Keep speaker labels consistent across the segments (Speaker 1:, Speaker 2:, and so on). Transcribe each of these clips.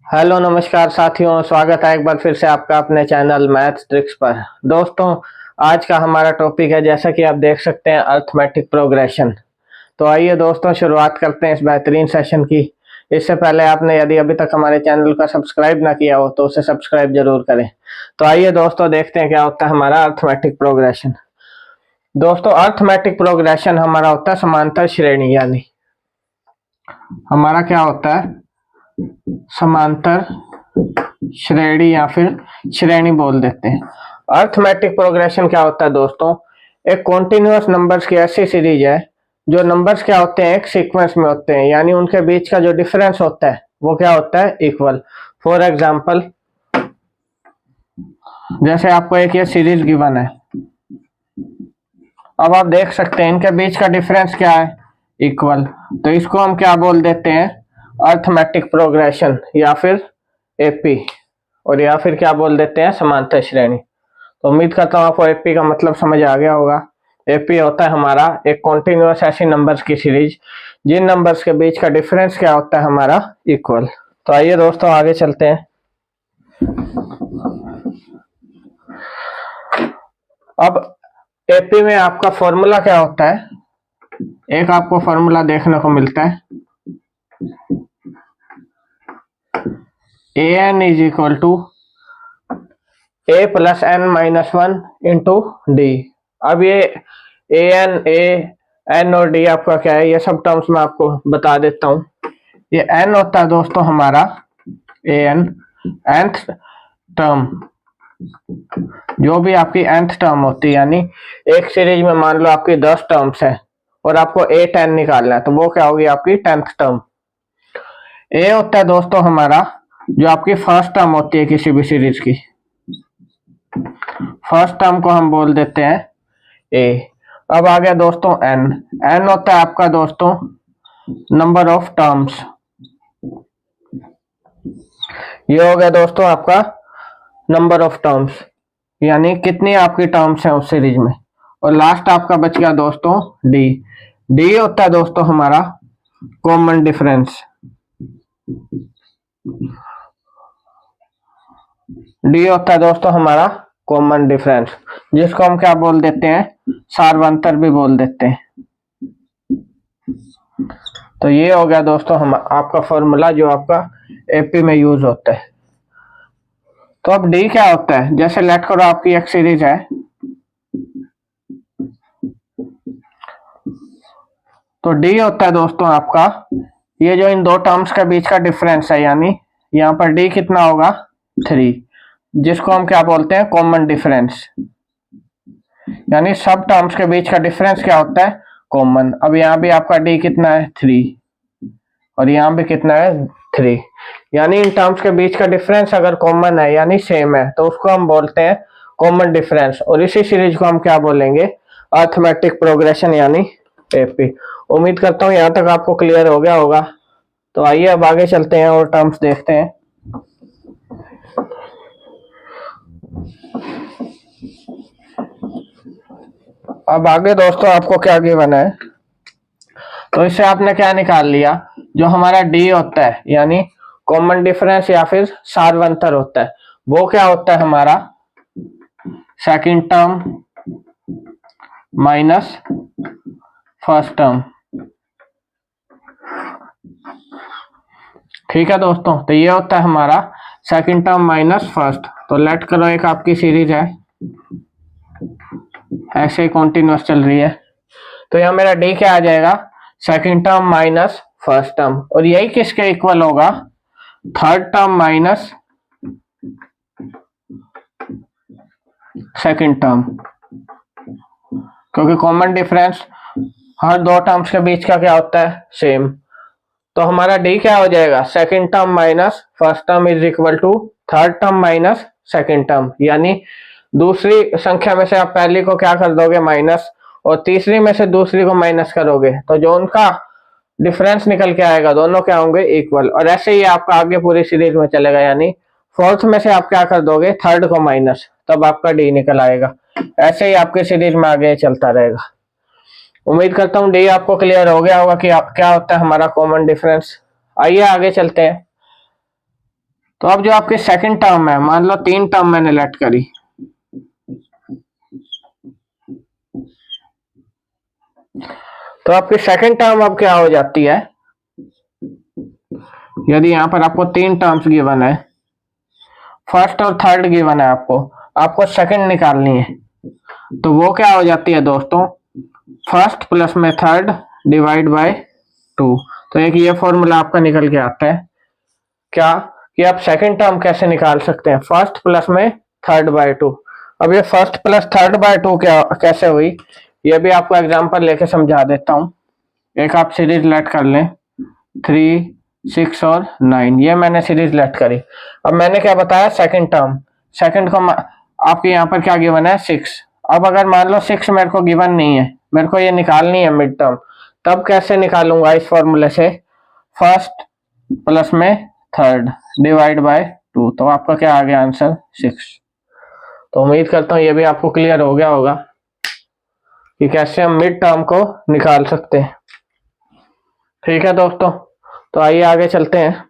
Speaker 1: Hello नमस्कार साथियों, स्वागत है एक बार फिर से आपका अपने चैनल मैथ्स ट्रिक्स पर। दोस्तों, आज का हमारा टॉपिक है, जैसा कि आप देख सकते हैं, अर्थमेटिक प्रोग्रेशन। तो आइए दोस्तों, शुरुआत करते हैं इस बेहतरीन सेशन की। इससे पहले आपने यदि अभी तक हमारे चैनल का सब्सक्राइब ना किया हो तो उसे सब्सक्राइब जरूर करें। तो आइए दोस्तों, देखते हैं क्या होता है हमारा अर्थमेटिक प्रोग्रेशन। दोस्तों, अर्थमेटिक प्रोग्रेशन हमारा होता है समांतर श्रेणी, यानी हमारा क्या होता है, समांतर श्रेणी या फिर श्रेणी बोल देते हैं। अर्थमेटिक प्रोग्रेशन क्या होता है दोस्तों, एक कॉन्टिन्यूअस नंबर्स की ऐसी सीरीज है जो नंबर्स क्या होते हैं, एक सीक्वेंस में होते हैं, यानी उनके बीच का जो डिफरेंस होता है वो क्या होता है, इक्वल। फॉर एग्जाम्पल, जैसे आपको एक ये सीरीज गिवन है, अब आप देख सकते हैं इनके बीच का डिफरेंस क्या है, इक्वल। तो इसको हम क्या बोल देते हैं, अर्थमेटिक प्रोग्रेशन या फिर एपी, और या फिर क्या बोल देते हैं, समांतर श्रेणी। तो उम्मीद करता हूँ आपको एपी का मतलब समझ आ गया होगा। एपी होता है हमारा एक कॉन्टिन्यूअस ऐसी नंबर्स की सीरीज जिन नंबर्स के बीच का डिफरेंस क्या होता है, हमारा इक्वल। तो आइए दोस्तों, आगे चलते हैं। अब एपी में आपका फॉर्मूला क्या होता है, एक आपको फॉर्मूला देखने को मिलता है, an is equal to a plus n minus one into D. अब ये a n और d आपका क्या है, ये सब टर्म्स मैं आपको बता देता हूँ। ये n होता है दोस्तों हमारा an, nth टर्म, जो भी आपकी nth टर्म होती है, यानी एक सीरीज में मान लो आपकी 10 टर्म्स है और आपको a10 निकालना है, तो वो क्या होगी, आपकी 10th टर्म। a होता है दोस्तों हमारा जो आपकी फर्स्ट टर्म होती है किसी भी सीरीज की, फर्स्ट टर्म को हम बोल देते हैं a। अब आ गया दोस्तों n होता है आपका दोस्तों नंबर ऑफ टर्म्स, ये हो गया दोस्तों आपका नंबर ऑफ टर्म्स, यानी कितनी आपकी टर्म्स हैं उस सीरीज में। और लास्ट आपका बच गया दोस्तों डी होता है दोस्तों हमारा कॉमन डिफरेंस, डी होता है दोस्तों हमारा कॉमन डिफरेंस, जिसको हम क्या बोल देते हैं, सार्वंतर भी बोल देते हैं। तो ये हो गया दोस्तों हम आपका फॉर्मूला जो आपका एपी में यूज होता है। तो अब डी क्या होता है, जैसे लेट करो आपकी एक सीरीज है, तो डी होता है दोस्तों आपका ये जो इन दो टर्म्स के बीच का डिफरेंस है, यानी यहाँ पर डी कितना होगा, 3, जिसको हम क्या बोलते हैं, कॉमन डिफरेंस, यानी सब टर्म्स के बीच का डिफरेंस क्या होता है, कॉमन। अब यहाँ भी आपका डी कितना है, 3, और यहाँ भी कितना है, 3, यानी इन टर्म्स के बीच का डिफरेंस अगर कॉमन है यानी सेम है तो उसको हम बोलते हैं कॉमन डिफरेंस, और इसी सीरीज को हम क्या बोलेंगे, अर्थमेटिक प्रोग्रेशन यानी एपी। उम्मीद करता हूँ यहाँ तक आपको क्लियर हो गया होगा। तो आइए अब आगे चलते हैं और टर्म्स देखते हैं। अब आगे दोस्तों आपको क्या गिवन है, तो इससे आपने क्या निकाल लिया, जो हमारा डी होता है यानी कॉमन डिफरेंस या फिर सार्वंतर होता है, वो क्या होता है हमारा second term minus first term. ठीक है दोस्तों, तो ये होता है हमारा सेकंड टर्म माइनस फर्स्ट। तो लेट करो एक आपकी सीरीज है ऐसे ही कॉन्टिन्यूअस चल रही है, तो यहाँ मेरा डी क्या आ जाएगा, second term minus first term, और यही किसके इक्वल होगा, third term minus second term, क्योंकि कॉमन डिफरेंस हर दो टर्म्स के बीच का क्या होता है, सेम। तो हमारा डी क्या हो जाएगा, second term minus first term is equal to third term minus second term, यानी दूसरी संख्या में से आप पहली को क्या कर दोगे, माइनस, और तीसरी में से दूसरी को माइनस करोगे, तो जो उनका डिफरेंस निकल के आएगा दोनों क्या होंगे, इक्वल। और ऐसे ही आपका आगे पूरी सीरीज में चलेगा, यानी फोर्थ में से आप क्या कर दोगे, थर्ड को माइनस, तब आपका डी निकल आएगा। ऐसे ही आपके सीरीज में आगे चलता रहेगा। उम्मीद करता हूँ डी आपको क्लियर हो गया होगा कि क्या होता है हमारा कॉमन डिफरेंस। आइए आगे चलते हैं। तो अब जो आपकी सेकंड टर्म है, मान लो 3 टर्म मैंने लेट करी, तो आपकी सेकंड टर्म अब क्या हो जाती है, यदि यहां पर आपको 3 टर्म्स गिवन है, फर्स्ट और थर्ड गिवन है, आपको सेकंड निकालनी है, तो वो क्या हो जाती है दोस्तों, फर्स्ट प्लस में थर्ड डिवाइड बाय 2। तो एक ये फॉर्मूला आपका निकल के आता है क्या, कि आप सेकंड टर्म कैसे निकाल सकते हैं, फर्स्ट प्लस में थर्ड बाय 2। अब ये फर्स्ट प्लस थर्ड बाय 2 क्या कैसे हुई, ये भी आपको एग्जांपल लेके समझा देता हूं। एक आप सीरीज लेट कर लें, 3, 6 और 9, ये मैंने सीरीज लेट करी। अब मैंने क्या बताया, सेकंड टर्म, सेकंड को आपके यहाँ पर क्या गिवन है, 6। अब अगर मान लो 6 मेरे को गिवन नहीं है, मेरे को ये निकालनी है मिड टर्म, तब कैसे निकालूंगा इस फॉर्मूले से, फर्स्ट प्लस में थर्ड डिवाइड बाय 2। तो आपका क्या आ गया आंसर, 6। तो उम्मीद करता हूँ ये भी आपको क्लियर हो गया होगा कि कैसे हम मिड टर्म को निकाल सकते हैं। ठीक है दोस्तों, तो आइए आगे चलते हैं।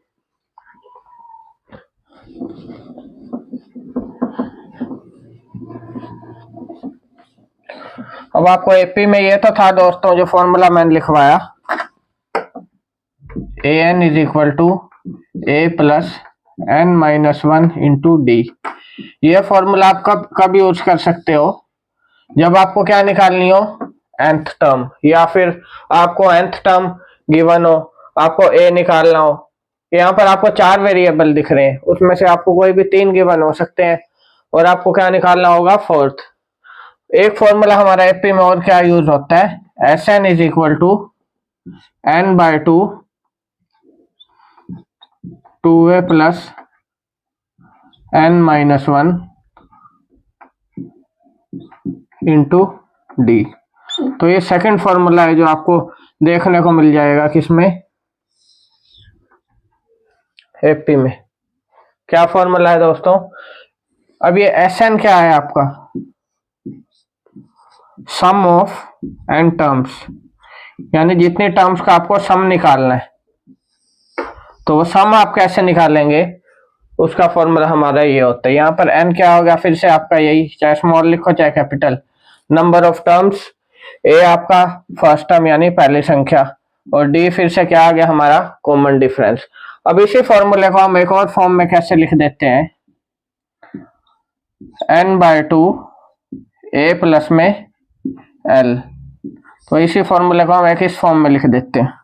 Speaker 1: अब आपको एपी में ये तो था दोस्तों, जो फॉर्मूला मैंने लिखवाया, a n is equal to a plus N minus 1 into d. ये फॉर्मूला आप कब यूज कर सकते हो, जब आपको क्या निकालनी हो, nth टर्म, या फिर आपको nth टर्म गिवन हो, आपको a निकालना हो। यहाँ पर आपको 4 वेरिएबल दिख रहे हैं, उसमें से आपको कोई भी 3 गिवन हो सकते हैं, और आपको क्या निकालना होगा, फोर्थ। एक फॉर्मूला हमारा एपी में और क्या यूज होता है, S N is equal to N by 2 2a plus N minus 1 into D. तो ये सेकंड फॉर्मूला है जो आपको देखने को मिल जाएगा किसमें, एपी में। क्या फॉर्मूला है दोस्तों, अब ये एस एन क्या है आपका, सम ऑफ एन टर्म्स, यानी जितनी टर्म्स का आपको सम निकालना है। तो वो सम आप कैसे निकालेंगे, उसका फॉर्मूला हमारा ये होता है। यहाँ पर एन क्या होगा, फिर से आपका यही, चाहे स्मॉल लिखो चाहे कैपिटल, नंबर ऑफ टर्म्स, ए आपका फर्स्ट टर्म यानी पहली संख्या, और डी फिर से क्या आ गया हमारा, कॉमन डिफरेंस। अब इसी फॉर्मूले को हम एक और फॉर्म में कैसे लिख देते हैं, एन बाय 2 ए प्लस में एल। तो इसी फॉर्मूले को हम एक इस फॉर्म में लिख देते हैं।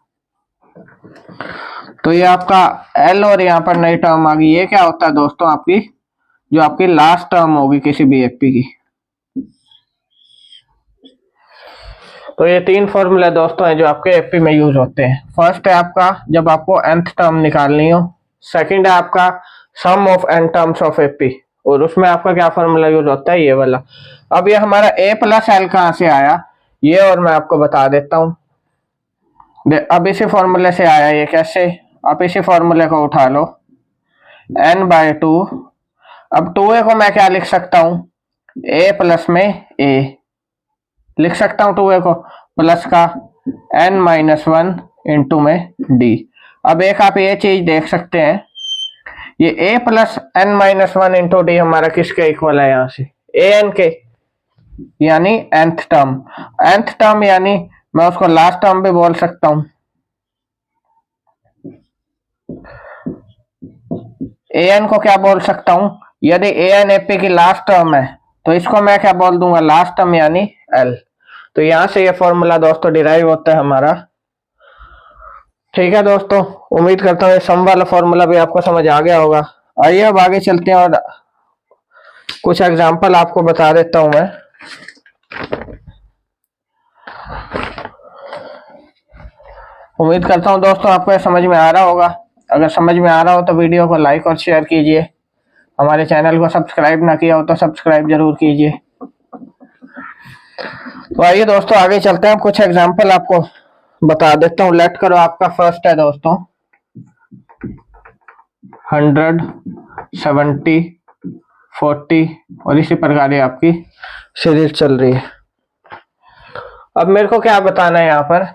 Speaker 1: तो ये आपका एल और यहाँ पर नई टर्म आ गई, ये क्या होता है दोस्तों, आपकी जो आपकी लास्ट टर्म होगी किसी भी एपी की। तो ये 3 फॉर्मूले दोस्तों हैं जो आपके एपी में यूज होते हैं। फर्स्ट है आपका जब आपको nth टर्म निकालनी हो, सेकंड है आपका sum of n terms of AP, और उसमें आपका क्या फॉर्मूला यूज होता है, ये वाला। अब ये हमारा a प्लस एल कहाँ से आया, ये और मैं आपको बता देता हूँ। अब इसी फॉर्मूले से आया, ये कैसे, आप इसी फॉर्मूले को उठा लो, n बाय 2। अब 2a को मैं क्या लिख सकता हूँ, a प्लस में a लिख सकता हूँ, 2a को प्लस का n माइनस 1 इंटू में d। अब एक आप ये चीज देख सकते हैं, ये a plus n minus 1 into D हमारा किसके इक्वल है, यहाँ से an के, यानी nth टर्म। nth टर्म यानी मैं उसको लास्ट टर्म भी बोल सकता हूँ, an को क्या बोल सकता हूँ, यदि an एपी की लास्ट टर्म है तो इसको मैं क्या बोल दूंगा, लास्ट टर्म यानी l। तो यहां से ये फॉर्मूला दोस्तों डिराइव होता है हमारा। ठीक है दोस्तों, उम्मीद करता हूँ ये सम वाला फॉर्मूला भी आपको समझ आ गया होगा। आइए अब आगे चलते हैं और कुछ एग्जांपल आपको बता देता हूं मैं। उम्मीद करता हूं दोस्तों आपको ये समझ में आ रहा होगा। अगर समझ में आ रहा हो तो वीडियो को लाइक और शेयर कीजिए, हमारे चैनल को सब्सक्राइब ना किया हो तो सब्सक्राइब जरूर कीजिए। तो आइए दोस्तों आगे चलते हैं, कुछ एग्जांपल आपको बता देता हूँ। लेट करो आपका फर्स्ट है दोस्तों 100, 70, 40 और इसी प्रकार ये आपकी सीरीज चल रही है। अब मेरे को क्या बताना है, यहाँ पर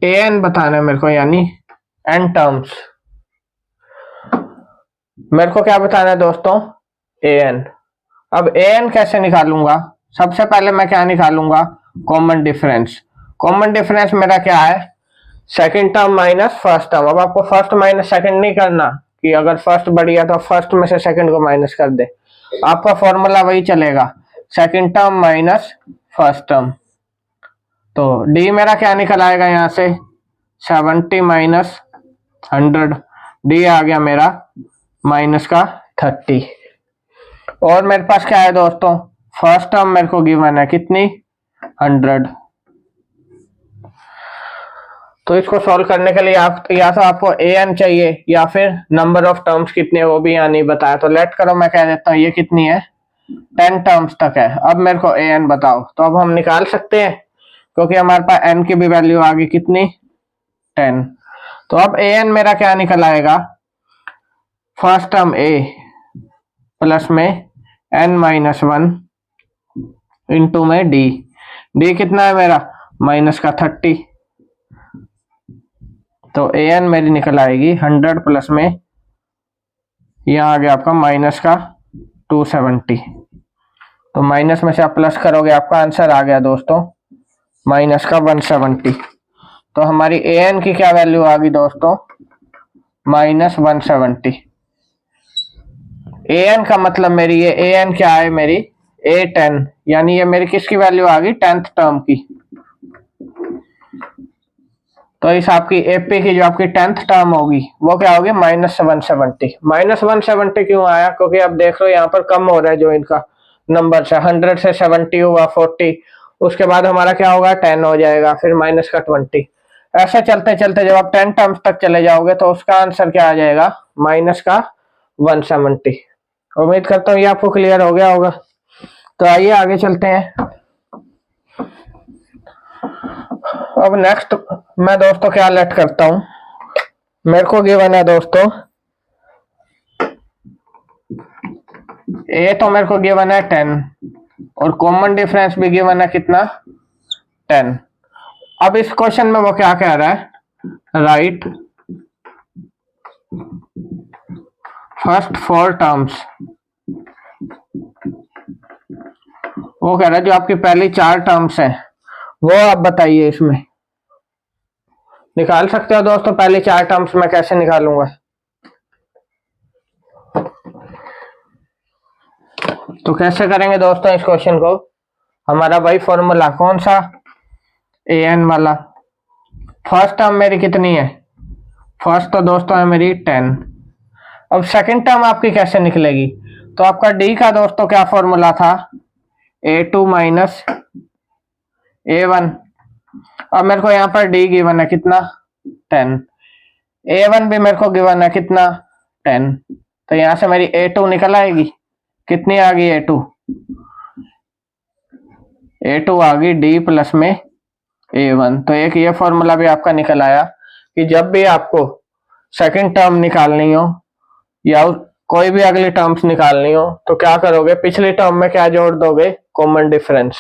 Speaker 1: an बताना है मेरे को, यानी n टर्म्स। मेरे को क्या बताना है दोस्तों, ए एन। अब ए एन कैसे निकालूंगा, सबसे पहले मैं क्या निकालूंगा, कॉमन डिफरेंस। कॉमन डिफरेंस मेरा क्या है, second term minus first term. अब आपको फर्स्ट माइनस सेकंड नहीं करना कि अगर फर्स्ट बढ़िया तो फर्स्ट में से सेकंड को माइनस कर दे, आपका फॉर्मूला वही चलेगा, second term minus first term. तो डी मेरा क्या निकल आएगा यहाँ से, 70 माइनस 100, डी आ गया मेरा माइनस का 30। और मेरे पास क्या है दोस्तों, फर्स्ट टर्म मेरे को गिवन है कितनी, 100। तो इसको सॉल्व करने के लिए या तो आपको ए एन चाहिए या फिर नंबर ऑफ टर्म्स कितने वो भी यहाँ नहीं बताया। तो लेट करो मैं कह देता हूँ ये कितनी है, 10 टर्म्स तक है। अब मेरे को ए एन बताओ, तो अब हम निकाल सकते हैं क्योंकि हमारे पास एन की भी वैल्यू आ गई कितनी, 10। तो अब ए एन मेरा क्या निकल आएगा, फर्स्ट टर्म ए प्लस में एन माइनस 1 इंटू में डी, डी कितना है मेरा माइनस का 30। तो ए एन मेरी निकल आएगी 100 प्लस में, यहाँ आ गया आपका माइनस का 270। तो माइनस में से आप प्लस करोगे, आपका आंसर आ गया दोस्तों माइनस का 170। तो हमारी ए एन की क्या वैल्यू आ गई दोस्तों, माइनस 170। ए एन का मतलब मेरी ये ए एन क्या है मेरी, A10, यानी ये मेरी किसकी वैल्यू आ गई, 10th टर्म की। तो इस आपकी एपी की जो आपकी 10th टर्म होगी वो क्या होगी, माइनस 170। माइनस 170 क्यों आया, क्योंकि आप देख लो यहाँ पर कम हो रहा है जो इनका नंबर है, 100 से 70 हुआ 40, उसके बाद हमारा क्या होगा 10 हो जाएगा, फिर माइनस का 20। ऐसे चलते चलते जब आप 10 टर्म्स तक चले जाओगे तो उसका आंसर क्या आ जाएगा, माइनस का 170। उम्मीद करता हूँ ये आपको क्लियर हो गया होगा। तो आइए आगे चलते हैं। अब नेक्स्ट मैं दोस्तों क्या लेट करता हूं, मेरे को गिवन है दोस्तों ए, तो मेरे को गिवन है 10 और कॉमन डिफरेंस भी गिवन है कितना, 10। अब इस क्वेश्चन में वो क्या कह रहा है, राइट फर्स्ट 4 टर्म्स। वो कह रहा है जो आपकी पहली 4 टर्म्स हैं वो आप बताइए। इसमें निकाल सकते हो दोस्तों, पहले 4 टर्म्स में कैसे निकालूंगा, तो कैसे करेंगे दोस्तों इस क्वेश्चन को, हमारा वही फॉर्मूला कौन सा, ए एन वाला। फर्स्ट टर्म मेरी कितनी है, फर्स्ट तो दोस्तों है मेरी 10। अब सेकंड टर्म आपकी कैसे निकलेगी, तो आपका डी का दोस्तों क्या फॉर्मूला था, A2 माइनस A1। अब मेरे को यहाँ पर डी गिवन है कितना, 10, A1 भी मेरे को गिवन है कितना, 10। तो यहाँ से मेरी A2 निकल आएगी, कितनी आ गई A2, A2 आ गई डी प्लस में A1। तो एक ये फॉर्मूला भी आपका निकल आया कि जब भी आपको सेकंड टर्म निकालनी हो या कोई भी अगली टर्म्स निकालनी हो तो क्या करोगे, पिछली टर्म में क्या जोड़ दोगे, कॉमन डिफरेंस,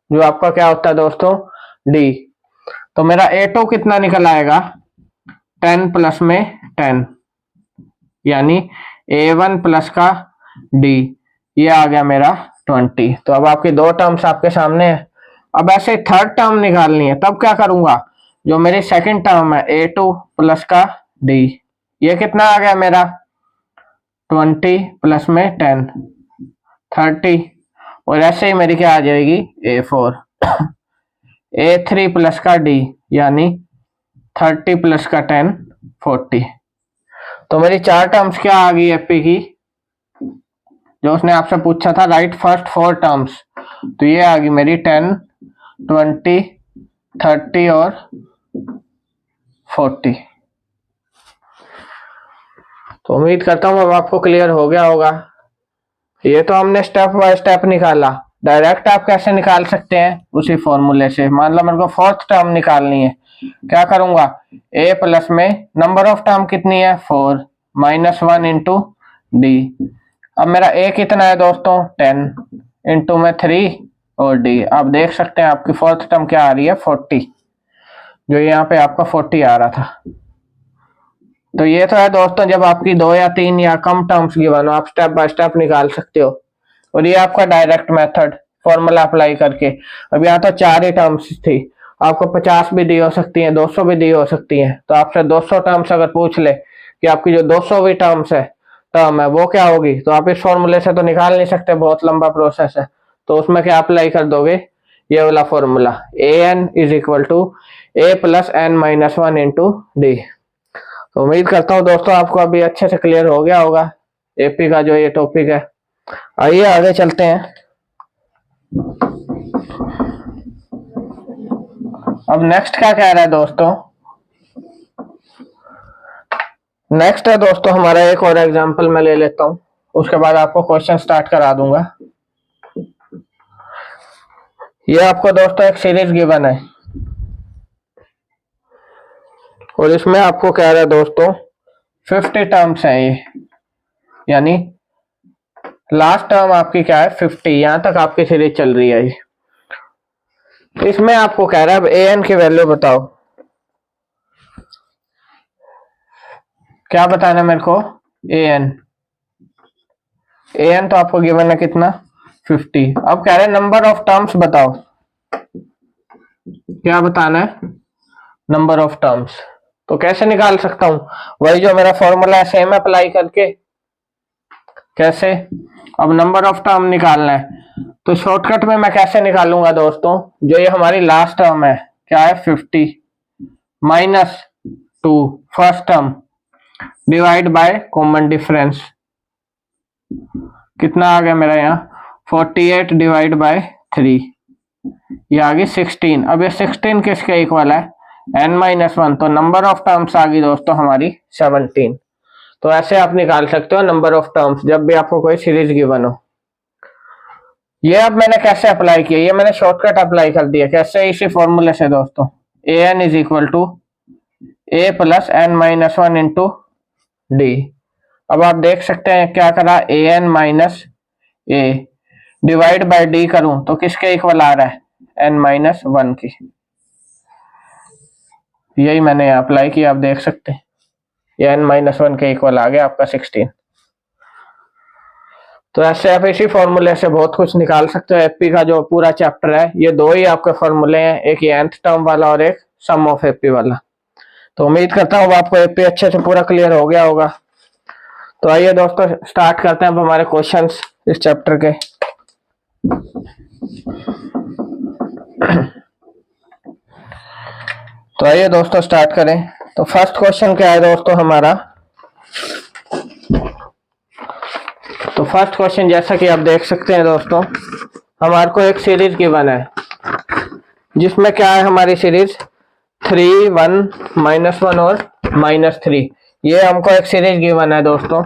Speaker 1: जो आपका क्या होता है दोस्तों, डी। तो मेरा A2 कितना निकल आएगा, 10 प्लस में 10, यानी A1 प्लस का डी, ये आ गया मेरा 20। तो अब आपकी 2 टर्म्स आपके सामने है। अब ऐसे थर्ड टर्म निकालनी है, तब क्या करूंगा, जो मेरी सेकंड टर्म है A2 प्लस का डी, ये कितना आ गया मेरा 20 प्लस में 10, 30। और ऐसे ही मेरी क्या आ जाएगी A4, A3 प्लस का डी, यानी 30 प्लस का 10, 40। तो मेरी 4 टर्म्स क्या आ गई एपी की, जो उसने आपसे पूछा था, राइट फर्स्ट 4 टर्म्स। तो ये आ गई मेरी 10, 20, 30 और 40। तो उम्मीद करता हूँ अब आपको क्लियर हो गया होगा। ये तो हमने स्टेप बाय स्टेप निकाला, डायरेक्ट आप कैसे निकाल सकते हैं उसी फॉर्मूले से। मान लो मेरे को 4th टर्म निकालनी है, क्या करूंगा, ए प्लस में नंबर ऑफ टर्म कितनी है 4, माइनस 1 इंटू डी। अब मेरा ए कितना है दोस्तों 10, इंटू में 3 और डी। आप देख सकते हैं आपकी 4th टर्म क्या आ रही है 40, जो यहाँ पे आपका 40 आ रहा था। तो ये तो है दोस्तों जब आपकी 2 या 3 या कम टर्म्स गिवन हो, आप स्टेप बाय स्टेप निकाल सकते हो। और ये आपका डायरेक्ट मेथड फॉर्मूला अप्लाई करके। अब यहाँ तो 4 ही टर्म्स थी, आपको 50 भी दी हो सकती है, 200 भी दी हो सकती है। तो आपसे 200 टर्म्स अगर पूछ ले कि आपकी जो 200वीं टर्म है वो क्या होगी, तो आप इस फॉर्मूले से तो निकाल नहीं सकते, बहुत लंबा प्रोसेस है। तो उसमें क्या अप्लाई कर दोगे, ये वाला formula an is equal to a plus n minus 1 into D. तो उम्मीद करता हूँ दोस्तों आपको अभी अच्छे से क्लियर हो गया होगा एपी का जो ये टॉपिक है। आइए आगे चलते हैं। अब नेक्स्ट क्या कह रहा है दोस्तों, नेक्स्ट है दोस्तों हमारा एक और एग्जांपल मैं ले लेता हूं, उसके बाद आपको क्वेश्चन स्टार्ट करा दूंगा। ये आपको दोस्तों एक सीरीज गिवन है और इसमें आपको कह रहा है दोस्तों 50 टर्म्स हैं ये, यानी लास्ट टर्म आपकी क्या है 50, यहां तक आपकी सीरीज चल रही है ये। इसमें आपको कह रहा है अब an की वैल्यू बताओ, क्या बताना मेरे को, an तो आपको गिवन है कितना 50। अब कह रहे हैं नंबर ऑफ टर्म्स बताओ, क्या बताना है नंबर ऑफ टर्म्स। तो कैसे निकाल सकता हूं, वही जो मेरा फॉर्मूला है सेम अप्लाई करके। कैसे, अब नंबर ऑफ टर्म निकालना है तो शॉर्टकट में मैं कैसे निकालूंगा दोस्तों, जो ये हमारी लास्ट टर्म है क्या है 50 minus 2 first term divide by common difference, कितना आ गया मेरा यहाँ 48 डिवाइड बाय 3, ये आ गई 16। अब ये 16 किसके इक्वल है n-1, तो नंबर ऑफ टर्म्स आ गई दोस्तों हमारी 17। तो ऐसे आप निकाल सकते हो नंबर ऑफ टर्म्स जब भी आपको कोई सीरीज गिवन हो। ये अब मैंने कैसे अप्लाई किया, ये मैंने शॉर्टकट अप्लाई कर दिया। कैसे, इसी फॉर्मूले से दोस्तों an is equal to a plus n-1 into D. अब आप देख सकते हैं क्या करा, an minus a divide by D करूं तो किसके इक्वल आ रहा है n-1 की। यही मैंने अप्लाई किया, आप देख सकते हैं ये n-1 के इक्वल आ गया आपका 16। तो ऐसे आप इसी फॉर्मूले से बहुत कुछ निकाल सकते हो। एपी का जो पूरा चैप्टर है ये 2 ही आपके फॉर्मूले हैं, एक ये nth टर्म वाला और एक सम ऑफ एपी वाला। तो उम्मीद करता हूँ आपको एपी अच्छे से पूरा क्लियर हो गया होगा। तो आइए दोस्तों स्टार्ट करते हैं अब हमारे क्वेश्चंस इस चैप्टर के। तो आइए दोस्तों स्टार्ट करें। तो फर्स्ट क्वेश्चन क्या है दोस्तों हमारा, तो फर्स्ट क्वेश्चन जैसा कि आप देख सकते हैं दोस्तों, हमारे को एक सीरीज गिवन है जिसमें क्या है हमारी सीरीज 3, 1, -1 और -3। ये हमको एक सीरीज गिवन है दोस्तों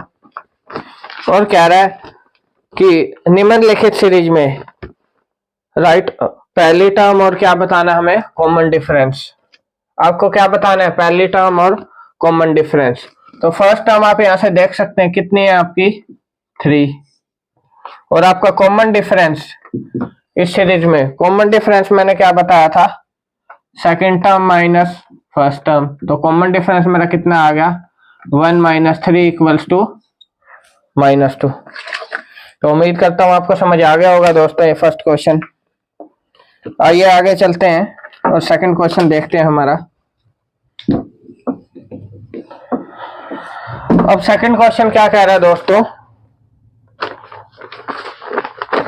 Speaker 1: और कह रहा है कि निम्नलिखित सीरीज में राइट पहली टर्म और क्या बताना हमें कॉमन डिफरेंस। आपको क्या बताना है, पहली टर्म और कॉमन डिफरेंस। तो फर्स्ट टर्म आप यहां से देख सकते हैं कितनी है आपकी 3, और आपका कॉमन डिफरेंस इस सीरीज में, कॉमन डिफरेंस मैंने क्या बताया था, second term minus first term. तो कॉमन डिफरेंस मेरा कितना आ गया 1 - 3 इक्वल्स टू -2। तो उम्मीद करता हूं आपको समझ आ गया होगा दोस्तों ये फर्स्ट क्वेश्चन। आइए आगे चलते हैं और सेकंड क्वेश्चन देखते हैं हमारा। अब सेकंड क्वेश्चन क्या कह रहा है दोस्तों,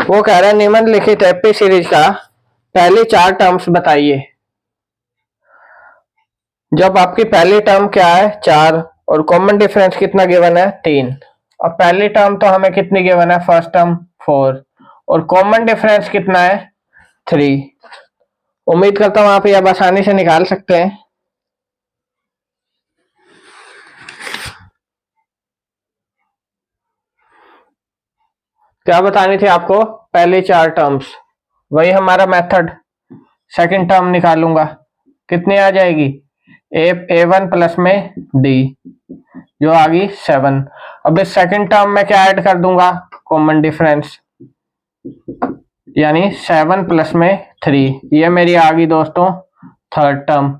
Speaker 1: वो कह रहा है निम्नलिखित एपी सीरीज का पहली 4 टर्म्स बताइए। जब आपकी पहली टर्म क्या है 4 और कॉमन डिफरेंस कितना गिवन है 3। अब पहली टर्म तो हमें कितनी गिवन है, फर्स्ट टर्म 4 और कॉमन डिफरेंस कितना है 3। उम्मीद करता हूं आप ये अब आसानी से निकाल सकते हैं। क्या बतानी थी आपको, पहले 4 टर्म्स, वही हमारा मेथड। सेकंड टर्म निकालूंगा, कितनी आ जाएगी a1 प्लस में d जो आ गई 7। अब इस सेकंड टर्म में क्या ऐड कर दूंगा, कॉमन डिफरेंस, यानी 7 प्लस में 3, ये मेरी आ गई दोस्तों थर्ड टर्म।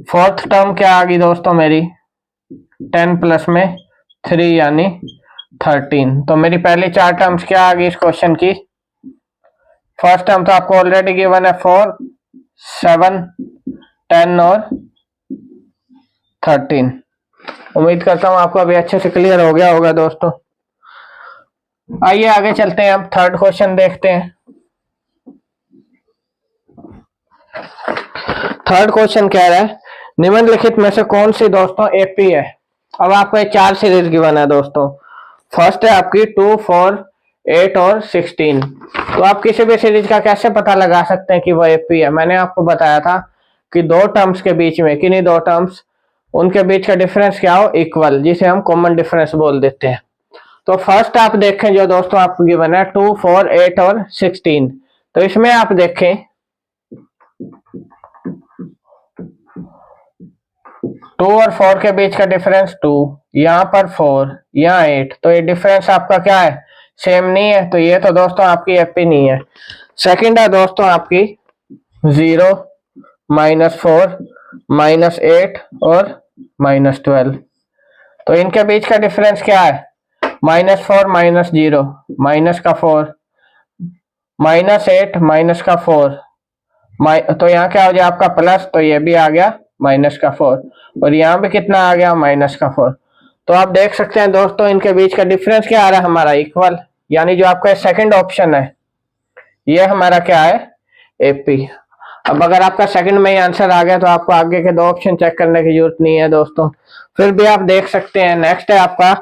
Speaker 1: फोर्थ टर्म क्या आ गई दोस्तों मेरी 10 प्लस में 3 यानी 13। तो मेरी पहली 4 टर्म्स क्या आ गई इस क्वेश्चन की? फर्स्ट टर्म तो आपको ऑलरेडी गिवन है 4, 7, 10 और 13। उम्मीद करता हूं आपको अभी अच्छे से क्लियर हो गया होगा दोस्तों। आइए आगे चलते हैं, हम थर्ड क्वेश्चन देखते हैं। थर्ड क्वेश्चन कह रहा है निम्नलिखित में से कौन सी दोस्तों एपी है। अब आपको ये 4 सीरीज गिवन है दोस्तों। फर्स्ट है आपकी 2, 4, 8 और 16। तो आप किसी भी सीरीज का कैसे पता लगा सकते हैं कि वो एपी है? मैंने आपको बताया था कि दो टर्म्स के बीच में, किन्हीं दो टर्म्स, उनके बीच का डिफरेंस क्या हो? इक्वल, जिसे हम कॉमन डिफरेंस बोल देते हैं। तो फर्स्ट आप देखें जो दोस्तों आपको गिवन है 2, 4, 8 और 16। तो इसमें आप देखें 2 और 4 के बीच का डिफरेंस 2, यहाँ पर 4, यहाँ 8। तो ये डिफरेंस आपका क्या है? सेम नहीं है। तो ये तो दोस्तों आपकी एपी नहीं है। सेकंड है दोस्तों आपकी 0, -4, -8 और -12। तो इनके बीच का डिफरेंस क्या है? -4, -0, माइनस का 4, -8, माइनस का 4, तो यहाँ क्या हो जाए आपका प्लस, तो ये भी आ गया माइनस का 4, और यहाँ भी कितना आ गया? माइनस का 4। तो आप देख सकते हैं दोस्तों इनके बीच का डिफरेंस क्या आ रहा है हमारा? इक्वल। यानी जो आपका सेकंड ऑप्शन है ये हमारा क्या है? एपी। अब अगर आपका सेकंड में ही आंसर आ गया तो आपको आगे के दो ऑप्शन चेक करने की जरूरत नहीं है दोस्तों, फिर भी आप देख सकते हैं। नेक्स्ट है आपका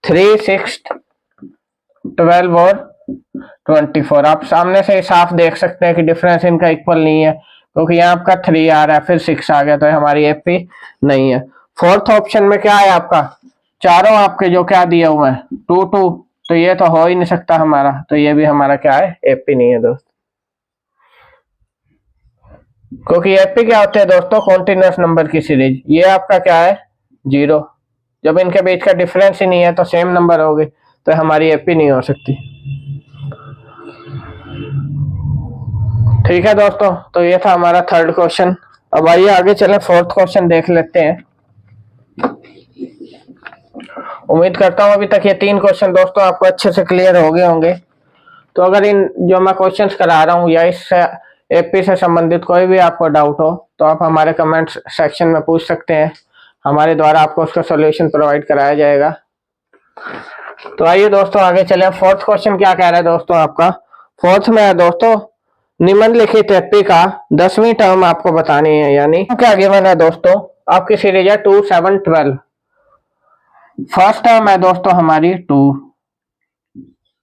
Speaker 1: 3, 6, 12 और 24। आप सामने से साफ देख सकते हैं कि डिफरेंस इनका इक्वल नहीं है, क्योंकि यहाँ आपका 3 आ रहा है फिर 6 आ गया, तो हमारी एपी नहीं है। फोर्थ ऑप्शन में क्या है आपका? चारों आपके जो क्या दिए हुए हैं 2, 2, तो ये तो हो ही नहीं सकता हमारा, तो ये भी हमारा क्या है? एपी नहीं है दोस्तों। क्योंकि एपी क्या होते हैं दोस्तों? कॉन्टिन्यूअस नंबर की सीरीज। ये आपका क्या है? 0। जब इनके बीच का डिफरेंस ही नहीं है तो सेम नंबर होगी, तो हमारी एपी नहीं हो सकती। ठीक है दोस्तों, तो ये था हमारा थर्ड क्वेश्चन। अब आइए आगे चलें, फोर्थ क्वेश्चन देख लेते हैं। उम्मीद करता हूं अभी तक ये 3 क्वेश्चन दोस्तों आपको अच्छे से क्लियर हो गए होंगे। तो अगर इन जो मैं क्वेश्चंस करा रहा हूं या इस एपी से संबंधित कोई भी आपको डाउट हो तो आप हमारे कमेंट सेक्शन में पूछ सकते हैं, हमारे द्वारा आपको उसका सॉल्यूशन प्रोवाइड कराया जाएगा। तो आइए दोस्तों आगे चले। फोर्थ क्वेश्चन क्या कह रहा है दोस्तों आपका? फोर्थ में है दोस्तों निम्नलिखित एपी का 10वीं टर्म आपको बतानी है। यानी क्या गिवन है दोस्तों? आपकी सीरीज है 2, 7, 12। फर्स्ट टर्म है दोस्तों हमारी 2,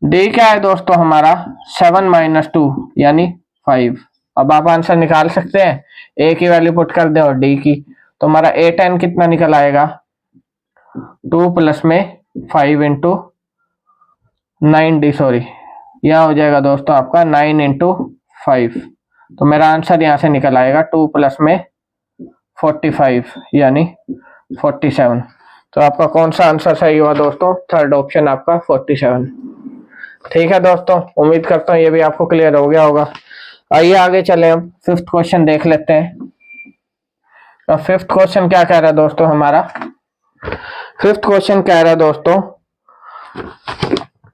Speaker 1: डी क्या है दोस्तों हमारा? 7 - 2 यानी 5। अब आप आंसर निकाल सकते हैं, ए की वैल्यू पुट कर दें और डी की, तो हमारा ए 10 कितना निकल आएगा? 2 प्लस में 5 इंटू 9 डी, सॉरी यहाँ हो जाएगा दोस्तों आपका 9 इंटू 5। तो मेरा आंसर यहाँ से निकल आएगा 2 प्लस में 45 यानी 47। तो आपका कौन सा आंसर सही हुआ दोस्तों? थर्ड ऑप्शन आपका 47। ठीक है दोस्तों, उम्मीद करता हूँ ये भी आपको क्लियर हो गया होगा। आइए आगे चले, हम फिफ्थ क्वेश्चन देख लेते हैं। अब फिफ्थ क्वेश्चन क्या कह रहा है दोस्तों हमारा? फिफ्थ क्वेश्चन कह रहा है दोस्तों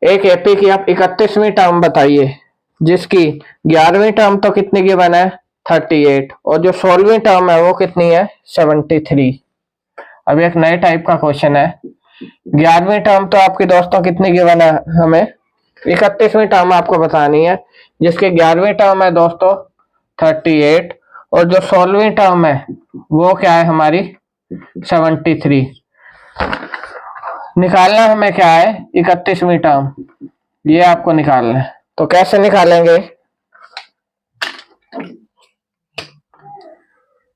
Speaker 1: एक एपी की आप 31वीं टर्म बताइए जिसकी 11वीं टर्म तो कितनी गिवन है? 38, और जो 16वीं टर्म है वो कितनी है? 73। अब एक नए टाइप का क्वेश्चन है। 11वीं टर्म तो आपकी दोस्तों कितनी गिवन है हमें? 31वीं टर्म आपको बतानी है जिसकी 11वीं टर्म है दोस्तों 38, और जो 16वीं टर्म है वो क्या है हमारी? 73। निकालना हमें क्या है? 31वीं टर्म, ये आपको निकालना है। तो कैसे निकालेंगे?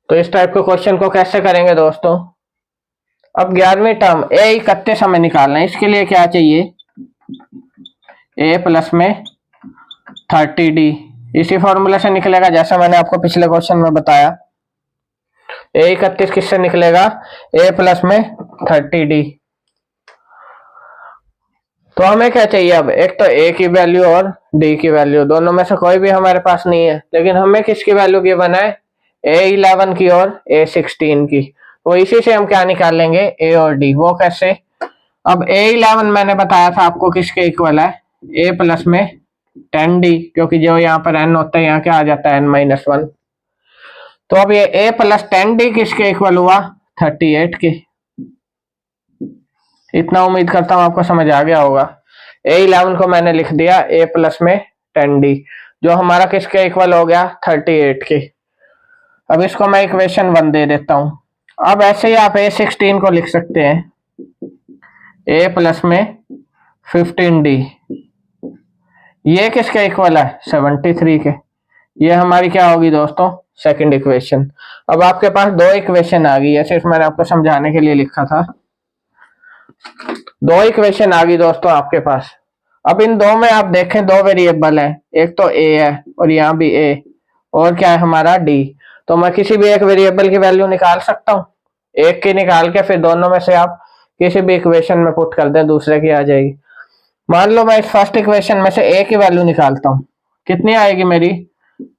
Speaker 1: तो इस टाइप के क्वेश्चन को कैसे करेंगे दोस्तों? अब 11वीं टर्म ए 31 हमें निकालना है, इसके लिए क्या चाहिए? ए प्लस में 30d। इसी फॉर्मूला से निकलेगा जैसा मैंने आपको पिछले क्वेश्चन में बताया। ए 31 किससे निकलेगा? ए प्लस में 30d। तो हमें क्या चाहिए? अब एक तो ए की वैल्यू और डी की वैल्यू, दोनों में से कोई भी हमारे पास नहीं है, लेकिन हमें किसकी वैल्यू गिवन है? A11 की और A16 की। तो इसी से हम क्या निकाल लेंगे, ए और डी। वो कैसे, अब A11 मैंने बताया था आपको किसके इक्वल है, A प्लस में 10D, क्योंकि जो यहाँ पर n होता है यहाँ क्या आ जाता है n-1। तो अब ये A प्लस 10D किसके इक्वल हुआ, 38 के। इतना उम्मीद करता हूँ आपको समझ आ गया होगा। A11 को मैंने लिख दिया A प्लस में 10D, जो हमारा किसके इक्वल हो गया, 38 के। अब इसको मैं इक्वेशन 1 दे देता हूँ। अब ऐसे ही आप A16 को लिख सकते हैं A प्लस में 15D, ये किसके इक्वल है, 73 के। ये हमारी क्या होगी दोस्तों, सेकंड इक्वेशन। अब आपके पास दो इक्वेशन आ गई है, सिर्फ मैंने आपको समझाने के लिए लिखा था। दो इक्वेशन आ गई दोस्तों आपके पास। अब इन दो में आप देखें, दो वेरिएबल है, एक तो A है और यहाँ भी A, और क्या है हमारा D। तो मैं किसी भी एक वेरिएबल की वैल्यू निकाल सकता हूँ, एक की निकाल के फिर दोनों में से आप किसी भी इक्वेशन में पुट कर दें, दूसरे की आ जाएगी। मान लो मैं इस फर्स्ट इक्वेशन में से A की वैल्यू निकालता हूँ, कितनी आएगी मेरी,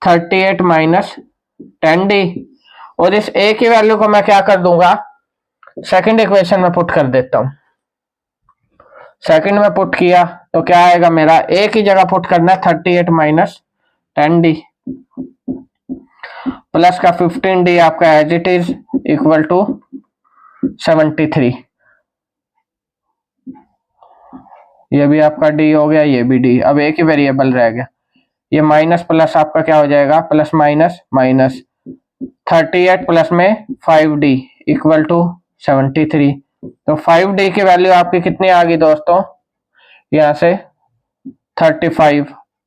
Speaker 1: 38 माइनस 10D, और इस A की वैल्यू को मैं क्या कर दूंगा, सेकंड इक्वेशन में पुट कर देता हूँ। सेकंड में पुट किया तो क्या आएगा मेरा, A की जगह पुट करना है 38 माइनस 10D प्लस का 15D आपका as it is equal to 73। ये भी आपका D हो गया, ये भी D। अब एक ही वेरिएबल रह गया, ये माइनस प्लस आपका क्या हो जाएगा, प्लस माइनस माइनस, 38 प्लस में 5D इक्वल टू 73। तो 5D की वैल्यू आपकी कितनी आ गई दोस्तों, यहाँ से 35।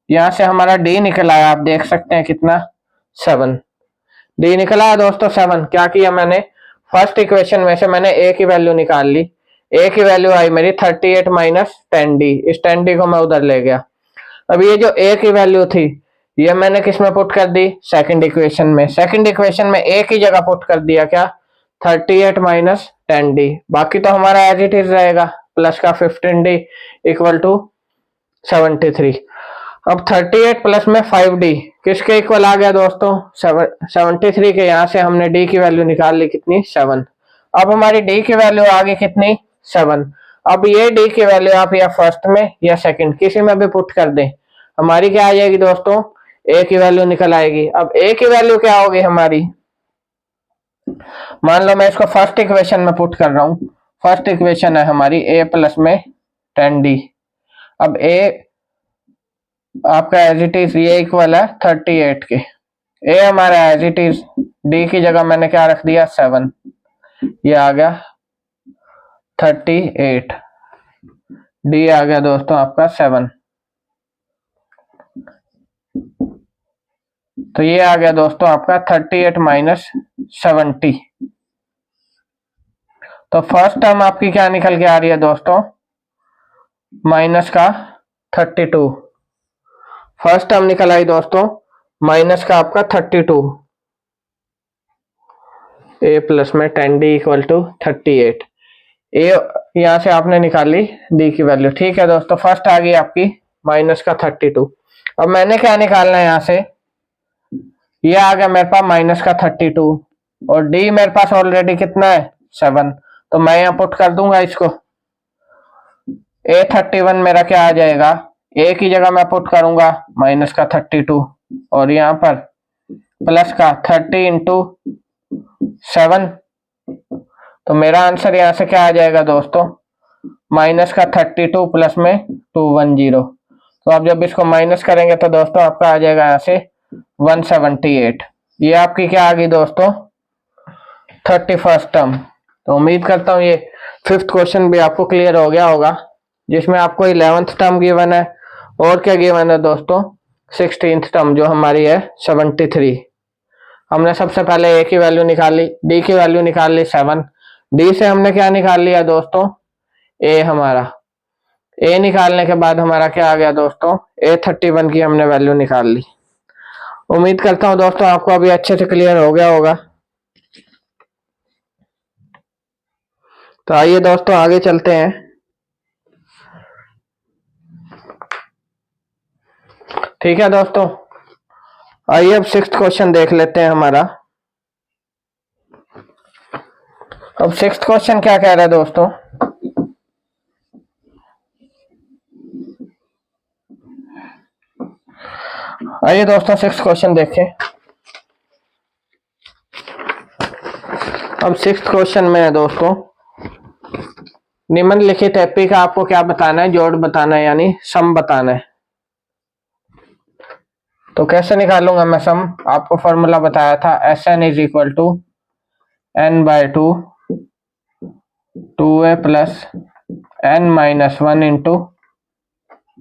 Speaker 1: यहाँ से हमारा D निकल आया, आप देख सकते हैं कितना, 7। D निकला है दोस्तों 7। क्या किया मैंने, फर्स्ट इक्वेशन में से मैंने A की वैल्यू निकाल ली। A की वैल्यू आई मेरी 38 माइनस 10D, इस 10D को मैं उधर ले गया। अब ये जो A की वैल्यू थी ये मैंने किस में पुट कर दी, सेकंड इक्वेशन में। सेकंड इक्वेशन में A की जगह पुट कर दिया क्या, 38 माइनस 10D, बाकी तो हमारा एज इट इज रहेगा, प्लस का 15D इक्वल टू 73। अब 38 प्लस में 5D किसके इक्वल आ गया दोस्तों, 73 के। यहाँ से हमने D की वैल्यू निकाल ली कितनी, 7। अब हमारी D की वैल्यू आ गई कितनी, 7। अब ये D की वैल्यू आप या फर्स्ट में या सेकंड किसी में भी पुट कर दें, हमारी क्या आ जाएगी दोस्तों, A की वैल्यू निकल आएगी। अब A की वैल्यू क्या होगी हमारी, मान लो मैं इसको फर्स्ट इक्वेशन में पुट कर रहा हूँ। फर्स्ट इक्वेशन है हमारी A प्लस में 10D। अब A आपका एज इट इज ये इक्वल है 38 के। A हमारा एज इट इज, D की जगह मैंने क्या रख दिया, 7, ये आ गया 38। D आ गया दोस्तों आपका 7। तो ये आ गया दोस्तों आपका 38 माइनस 70। तो फर्स्ट टर्म आपकी क्या निकल के आ रही है दोस्तों, माइनस का 32। फर्स्ट टर्म निकल आई दोस्तों माइनस का आपका 32। A प्लस में 10D इक्वल टू 38। ए यहाँ से आपने निकाली D की वैल्यू, ठीक है दोस्तों। फर्स्ट आ गई आपकी माइनस का 32। अब मैंने क्या निकालना है, यहाँ से ये आ गया मेरे पास माइनस का 32, और D मेरे पास ऑलरेडी कितना है, 7। तो मैं यहाँ पुट कर दूंगा इसको, A31 मेरा क्या आ जाएगा, A की जगह मैं पुट करूंगा माइनस का 32, और यहाँ पर प्लस का 30 इंटू 7। तो मेरा आंसर यहाँ से क्या आ जाएगा दोस्तों, माइनस का 32 प्लस में 210। तो आप जब इसको माइनस करेंगे तो दोस्तों आपका आ जाएगा यहाँ से 178। ये आपकी क्या आ गई दोस्तों, 31st टर्म। तो उम्मीद करता हूँ ये फिफ्थ क्वेश्चन भी आपको क्लियर हो गया होगा, जिसमें आपको 11th टर्म गिवन है, और क्या गिवन है दोस्तों, 16th टर्म जो हमारी है 73। हमने सबसे पहले A की वैल्यू निकाली, D की वैल्यू निकाल ली 7। D से हमने क्या निकाल लिया दोस्तों, A हमारा। A निकालने के बाद हमारा क्या आ गया दोस्तों, A31 की हमने वैल्यू निकाल ली। उम्मीद करता हूँ दोस्तों आपको अभी अच्छे से क्लियर हो गया होगा। तो आइए दोस्तों आगे चलते हैं। ठीक है दोस्तों, आइए अब 6th क्वेश्चन देख लेते हैं हमारा। अब सिक्स्थ क्वेश्चन क्या कह रहा है दोस्तों, आइए दोस्तों सिक्स्थ क्वेश्चन देखें। अब सिक्स्थ क्वेश्चन में है दोस्तों, निम्नलिखित एपी का आपको क्या बताना है, जोड़ बताना है यानी सम बताना है। तो कैसे निकालूंगा मैं सम, आपको फॉर्मूला बताया था Sn is equal to n/2 2a plus n-1 into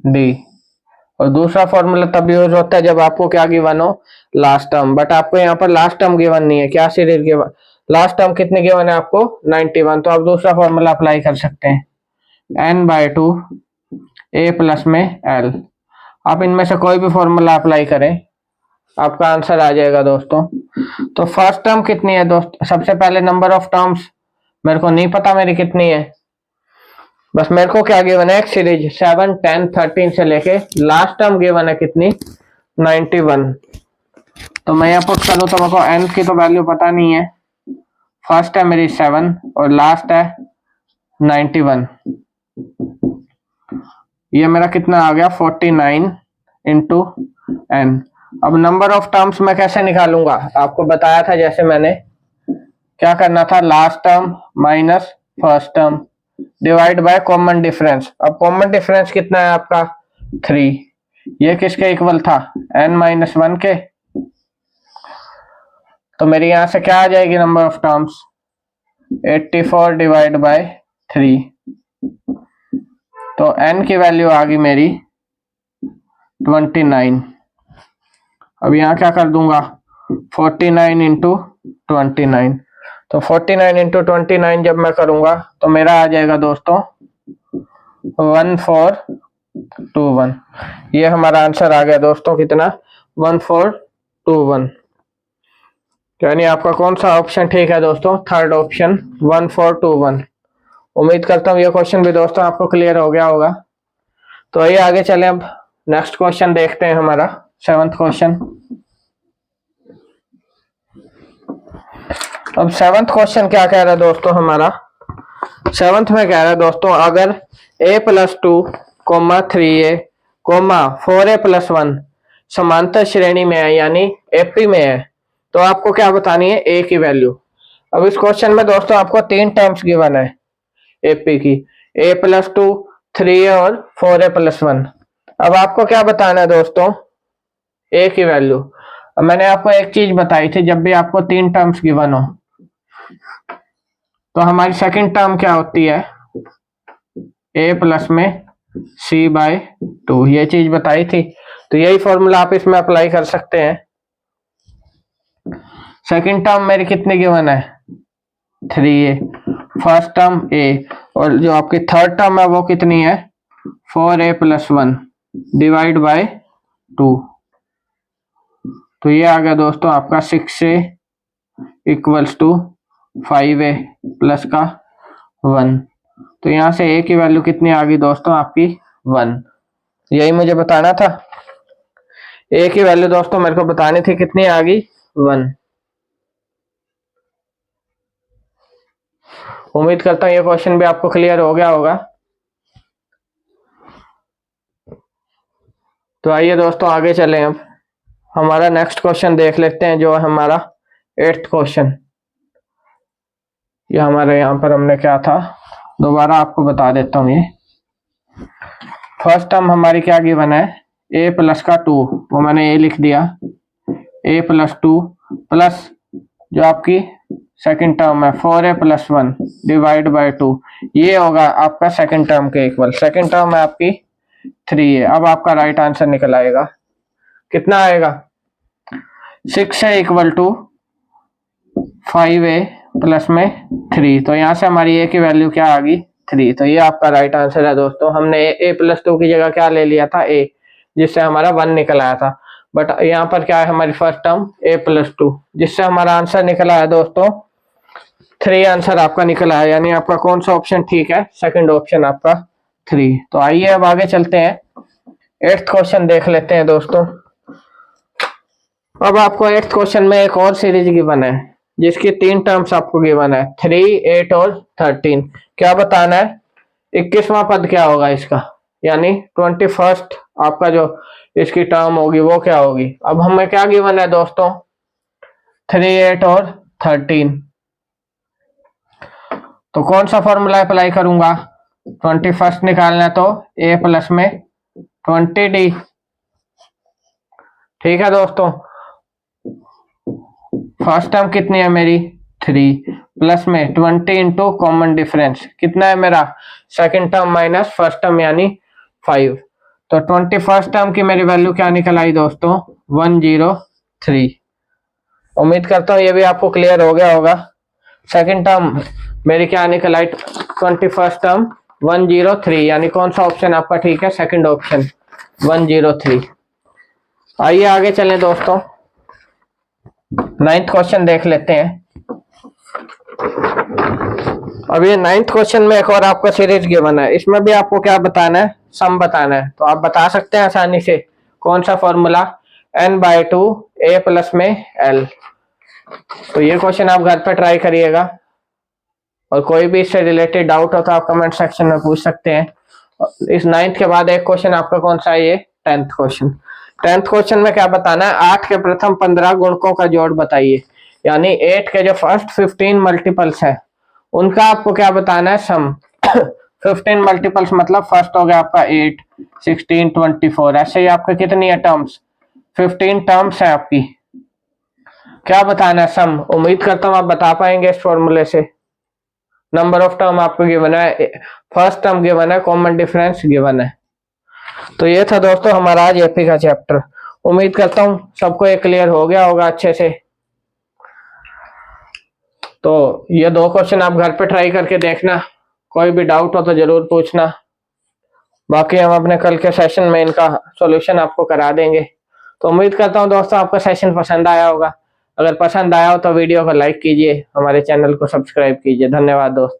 Speaker 1: D. और दूसरा फॉर्मूला तब यूज होता है जब आपको क्या गिवन हो, लास्ट टर्म। बट आपको यहाँ पर लास्ट टर्म गिवन नहीं है, क्या सीरीज गिवन, लास्ट टर्म कितने गिवन है आपको 91। तो आप दूसरा फॉर्मूला अप्लाई कर सकते हैं n/2 a प्लस में l। आप इनमें से कोई भी फॉर्मूला अप्लाई करें आपका आंसर आ जाएगा दोस्तों। तो फर्स्ट टर्म कितनी है दोस्तों, सबसे पहले नंबर ऑफ टर्म्स मेरे को नहीं पता मेरी कितनी है, बस मेरे को क्या गिवन है एक सीरीज 7 10 13 से लेके लास्ट टर्म गिवन है कितनी 91। तो मैं यहाँ पुट करूँ तो मेरे को n की तो वैल्यू पता नहीं है, फर्स्ट है मेरी 7 और लास्ट है 91। ये मेरा कितना आ गया 49 इंटू n। अब नंबर ऑफ टर्म्स मैं कैसे निकालूंगा, आपको बताया था जैसे मैंने क्या करना था, last term minus first term divide by common difference. अब कॉमन डिफरेंस कितना है आपका 3, ये किसके इक्वल था n-1 के। तो मेरी यहां से क्या आ जाएगी number of terms 84 divide by 3। तो n की वैल्यू आ गई मेरी 29। अब यहाँ क्या कर दूंगा 49 इंटू 29। तो 49 इंटू 29 जब मैं करूंगा तो मेरा आ जाएगा दोस्तों 1421। ये हमारा आंसर आ गया दोस्तों कितना 1421। यानी आपका कौन सा ऑप्शन ठीक है दोस्तों, थर्ड ऑप्शन 1421। उम्मीद करता हूँ ये क्वेश्चन भी दोस्तों आपको क्लियर हो गया होगा। तो आइए आगे चलें, अब नेक्स्ट क्वेश्चन देखते हैं हमारा सेवंथ क्वेश्चन। अब सेवंथ क्वेश्चन क्या कह रहा है दोस्तों हमारा, सेवंथ में कह रहा है दोस्तों अगर a plus 2 3a 4a plus 1 समांतर श्रेणी में है यानी एपी में है तो आपको क्या बतानी है a की वैल्यू। अब इस क्वेश्चन में दोस्तों आपको 3 टर्म्स गिवन है एपी की, a प्लस 2 3a और 4a प्लस 1। अब आपको क्या बताना है दोस्तों a की वैल्यू। अब मैंने आपको एक चीज बताई थी, जब भी आपको 3 टर्म्स गिवन हो तो हमारी सेकंड टर्म क्या होती है a प्लस में c/2, ये चीज बताई थी। तो यही फॉर्मूला आप इसमें अप्लाई कर सकते हैं। सेकंड टर्म मेरी कितनी गिवन है 3a, फर्स्ट टर्म a, और जो आपकी थर्ड टर्म है वो कितनी है 4a प्लस 1 डिवाइड बाय 2। तो ये आ गया दोस्तों आपका 6a equals to 5a plus का 1। तो यहां से a की वैल्यू कितनी आ गई दोस्तों आपकी 1। यही मुझे बताना था, a की वैल्यू दोस्तों मेरे को बतानी थी, कितनी आ गई 1। उम्मीद करता हूँ ये क्वेश्चन भी आपको क्लियर हो गया होगा। तो आइए दोस्तों आगे चलें, अब हमारा नेक्स्ट क्वेश्चन देख लेते हैं जो है हमारा 8th क्वेश्चन। ये हमारे यहाँ पर हमने क्या था, दोबारा आपको बता देता हूँ। ये फर्स्ट टर्म हमारी क्या गिवन है a प्लस का 2, वो मैंने a लिख दिया, a प्लस 2 प्लस जो आपकी सेकंड टर्म है 4a प्लस 1 डिवाइड बाय 2, ये होगा आपका सेकंड टर्म के इक्वल। सेकंड टर्म है आपकी 3a। अब आपका राइट आंसर निकल आएगा, कितना आएगा 6a equal to 5a plus में 3। तो यहाँ से हमारी a की वैल्यू क्या आ गई 3। तो ये आपका राइट आंसर है दोस्तों। हमने a प्लस 2 की जगह क्या ले लिया था a, जिससे हमारा 1 निकल आया था। बट यहाँ पर क्या है हमारी फर्स्ट टर्म a प्लस 2, जिससे हमारा आंसर निकल आया दोस्तों 3 आंसर आपका निकल आया। यानी आपका कौन सा ऑप्शन ठीक है, सेकंड ऑप्शन आपका 3। तो आइए अब आगे चलते हैं, 8th क्वेश्चन देख लेते हैं दोस्तों। अब आपको 8th क्वेश्चन में एक और सीरीज गिवन है, जिसकी 3 टर्म्स आपको गिवन है, 3, 8 और 13। क्या बताना है, 21वां पद क्या होगा इसका, यानी 21st आपका जो इसकी टर्म होगी वो क्या होगी। अब हमें क्या गिवन है दोस्तों, 3, 8 और 13। तो कौन सा फॉर्मूला अप्लाई करूंगा, 21st निकालना है तो a प्लस में 20d। ठीक है दोस्तों, फर्स्ट टर्म कितनी है मेरी 3, प्लस में 20 इंटू कॉमन डिफरेंस कितना है मेरा, second term minus first term यानी 5। तो 21st टर्म की मेरी वैल्यू क्या निकल आई दोस्तों, 103। उम्मीद करता हूँ ये भी आपको क्लियर हो गया होगा। सेकंड टर्म मेरी क्या निकल आई, 21st टर्म 103, यानी कौन सा ऑप्शन आपका ठीक है, सेकंड ऑप्शन 103। आइए आगे चलें दोस्तों, 9th क्वेश्चन देख लेते हैं। अब ये 9th क्वेश्चन में एक और आपका सीरीज गिवन है, इसमें भी आपको क्या बताना है, सम बताना है। तो आप बता सकते हैं आसानी से, कौन सा फॉर्मूला, n/2 a प्लस में l। तो ये क्वेश्चन आप घर पे ट्राई करिएगा, और कोई भी इससे रिलेटेड डाउट हो तो आप कमेंट सेक्शन में पूछ सकते हैं। इस 9th के बाद एक क्वेश्चन आपका कौन सा है, ये 10th क्वेश्चन। 10th क्वेश्चन में क्या बताना है, 8 के प्रथम 15 गुणकों का जोड़ बताइए, यानी 8 के जो फर्स्ट 15 मल्टीपल्स है उनका आपको क्या बताना है, सम। 15 मल्टीपल्स मतलब फर्स्ट हो गया आपका 8, 16, 24, ऐसे ही आपके कितनी है टर्म्स, 15 टर्म्स है आपकी। क्या बताना है, सम। उम्मीद करता हूं आप बता पाएंगे इस फॉर्मूले से। नंबर ऑफ टर्म आपको गिवन है, फर्स्ट टर्म गिवन है, कॉमन डिफरेंस गिवन है। तो ये था दोस्तों हमारा आज एपी का चैप्टर। उम्मीद करता हूं सबको ये क्लियर हो गया होगा अच्छे से। तो ये 2 क्वेश्चन आप घर पे ट्राई करके देखना, कोई भी डाउट हो तो जरूर पूछना। बाकी हम अपने कल के सेशन में इनका सॉल्यूशन आपको करा देंगे। तो उम्मीद करता हूं दोस्तों आपका सेशन पसंद आया होगा। अगर पसंद आया हो तो वीडियो को लाइक कीजिए, हमारे चैनल को सब्सक्राइब कीजिए। धन्यवाद दोस्तों।